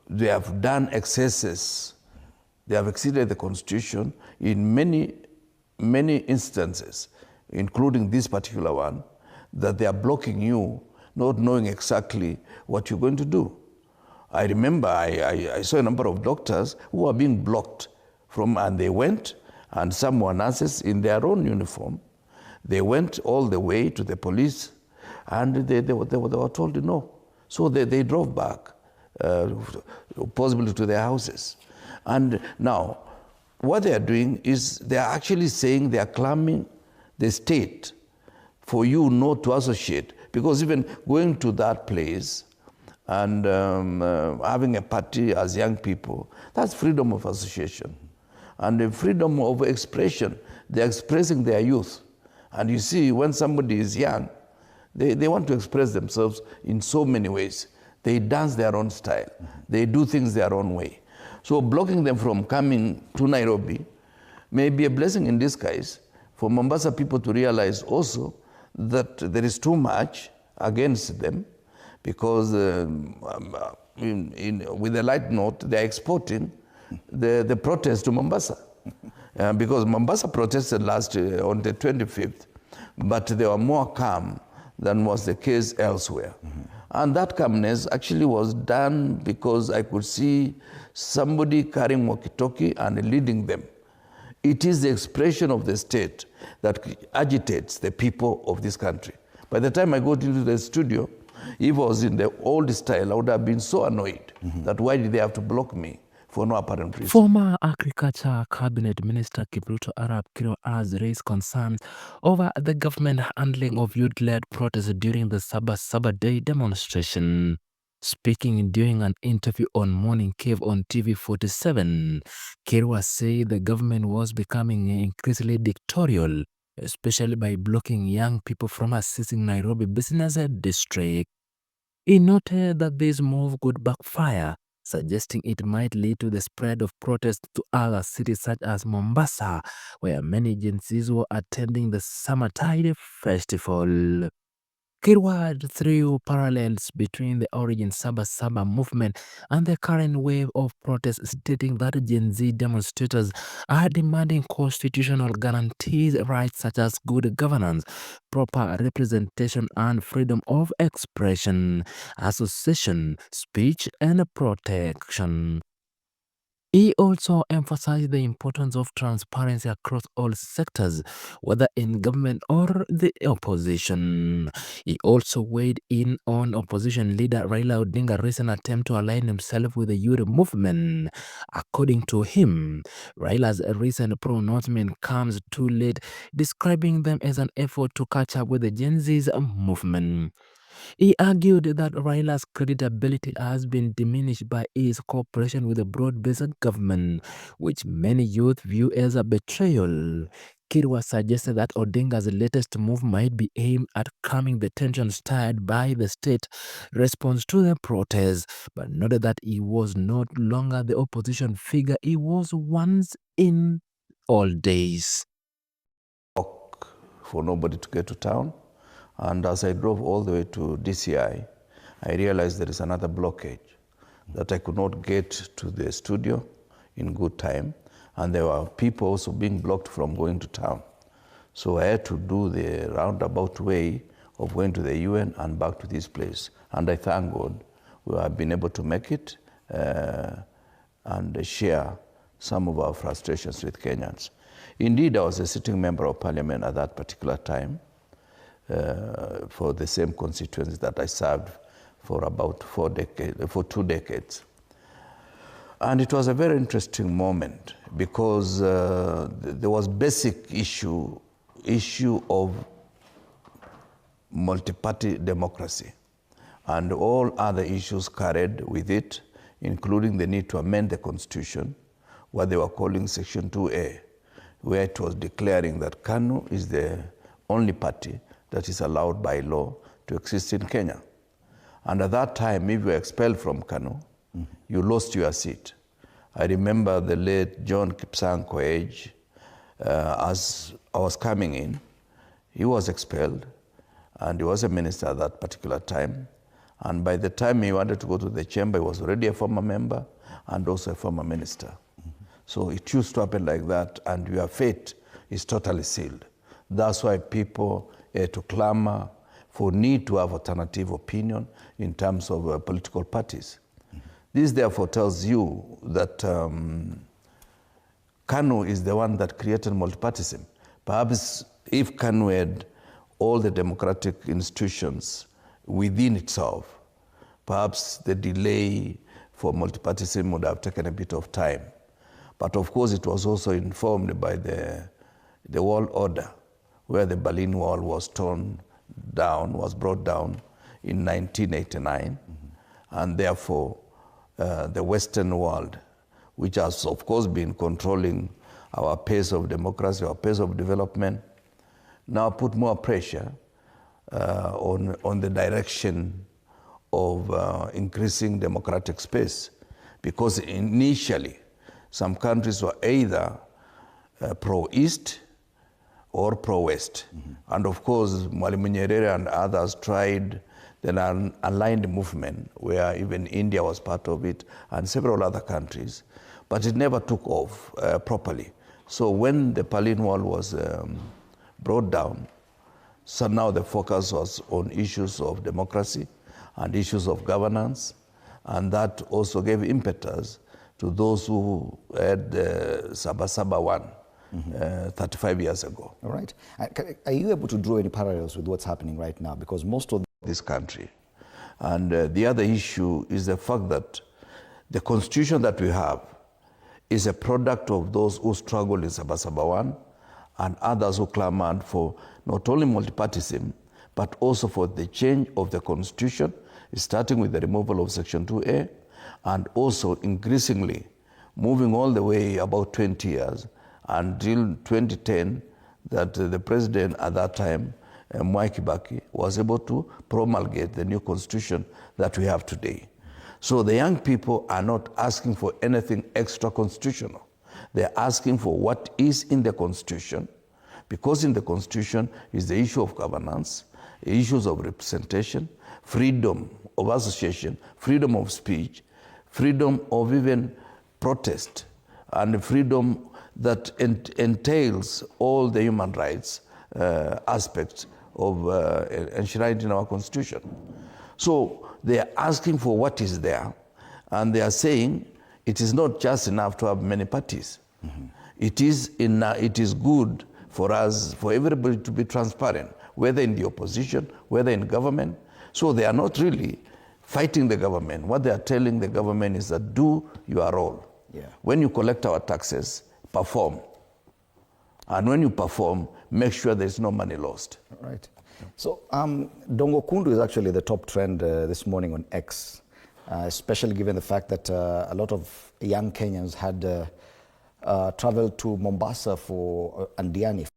they have done excesses. They have exceeded the Constitution in many instances, including this particular one, that they are blocking you, not knowing exactly what you're going to do. I remember I saw a number of doctors who were being blocked from, and they went, and some were nurses in their own uniform. They went all the way to the police, and they were told no. So they drove back, possibly to their houses. And now, what they are doing is they are actually saying they are claiming the state for you not to associate. Because even going to that place and having a party as young people, that's freedom of association. And the freedom of expression, they're expressing their youth. And you see, when somebody is young, they want to express themselves in so many ways. They dance their own style. They do things their own way. So blocking them from coming to Nairobi may be a blessing in disguise for Mombasa people to realize also that there is too much against them, because with a light note, they're exporting the protest to Mombasa. Because Mombasa protested last on the 25th, but they were more calm than was the case elsewhere. And that calmness actually was done because I could see somebody carrying walkie-talkie and leading them. It is the expression of the state that agitates the people of this country. By the time I got into the studio, if I was in the old style, I would have been so annoyed that why did they have to block me for no apparent reason. Former Agriculture Cabinet Minister Kipruto Arap Kirwa has raised concerns over the government handling of youth-led protests during the Sabasaba Day demonstration. Speaking during an interview on Morning Cave on TV47, Kirwa said the government was becoming increasingly dictatorial, especially by blocking young people from accessing Nairobi Business District. He noted that this move could backfire, suggesting it might lead to the spread of protests to other cities such as Mombasa, where many agencies were attending the Summertide Festival. Kirwa drew parallels between the origin Sabasaba movement and the current wave of protests, stating that Gen Z demonstrators are demanding constitutional guarantees rights such as good governance, proper representation, and freedom of expression, association, speech, and protection. He also emphasized the importance of transparency across all sectors, whether in government or the opposition. He also weighed in on opposition leader Raila Odinga's recent attempt to align himself with the youth movement. According to him, Raila's recent pronouncement comes too late, describing them as an effort to catch up with the Gen Z's movement. He argued that Raila's credibility has been diminished by his cooperation with the broad-based government, which many youth view as a betrayal. Kirwa suggested that Odinga's latest move might be aimed at calming the tension stirred by the state response to the protests, but noted that he was no longer the opposition figure he was once in all days. For nobody to get to town. And as I drove all the way to DCI, I realized there is another blockage, that I could not get to the studio in good time. And there were people also being blocked from going to town. So I had to do the roundabout way of going to the UN and back to this place. And I thank God we have been able to make it and share some of our frustrations with Kenyans. Indeed, I was a sitting member of parliament at that particular time for the same constituency that I served for about 2 decades. And it was a very interesting moment because there was basic issue of multi-party democracy and all other issues carried with it, including the need to amend the constitution, what they were calling Section 2A, where it was declaring that KANU is the only party that is allowed by law to exist in Kenya. And at that time, if you were expelled from KANU, you lost your seat. I remember the late John Kipsang Koech, as I was coming in, he was expelled, and he was a minister at that particular time. And by the time he wanted to go to the chamber, he was already a former member and also a former minister. So it used to happen like that, and your fate is totally sealed. That's why people to clamor for need to have alternative opinion in terms of political parties. This therefore tells you that KANU is the one that created multipartyism. Perhaps if KANU had all the democratic institutions within itself, perhaps the delay for multipartyism would have taken a bit of time. But of course, it was also informed by the world order, where the Berlin Wall was brought down in 1989, and therefore the Western world, which has of course been controlling our pace of democracy, our pace of development, now put more pressure on the direction of increasing democratic space. Because initially, some countries were either pro-East or pro-West. And of course, Mwalimu Nyerere and others tried an aligned movement where even India was part of it and several other countries, but it never took off properly. So when the Berlin Wall was brought down, so now the focus was on issues of democracy and issues of governance, and that also gave impetus to those who had Sabasaba One 35 years ago. All right. Are you able to draw any parallels with what's happening right now? Because most of this country. And the other issue is the fact that the constitution that we have is a product of those who struggled in Sabasaba One and others who clamored for not only multipartyism, but also for the change of the constitution, starting with the removal of Section 2A, and also increasingly moving all the way about 20 years until 2010, that the president at that time, Mwai Kibaki, was able to promulgate the new constitution that we have today. So the young people are not asking for anything extra constitutional. They're asking for what is in the constitution, because in the constitution is the issue of governance, issues of representation, freedom of association, freedom of speech, freedom of even protest, and freedom that entails all the human rights aspects of enshrined in our constitution. So they are asking for what is there, and they are saying it is not just enough to have many parties. It is good for us, for everybody to be transparent, whether in the opposition, whether in government. So they are not really fighting the government. What they are telling the government is that do your role. Yeah. When you collect our taxes, perform. And when you perform, make sure there's no money lost. All right. So Dongo Kundu is actually the top trend this morning on X, especially given the fact that a lot of young Kenyans had traveled to Mombasa for Andiani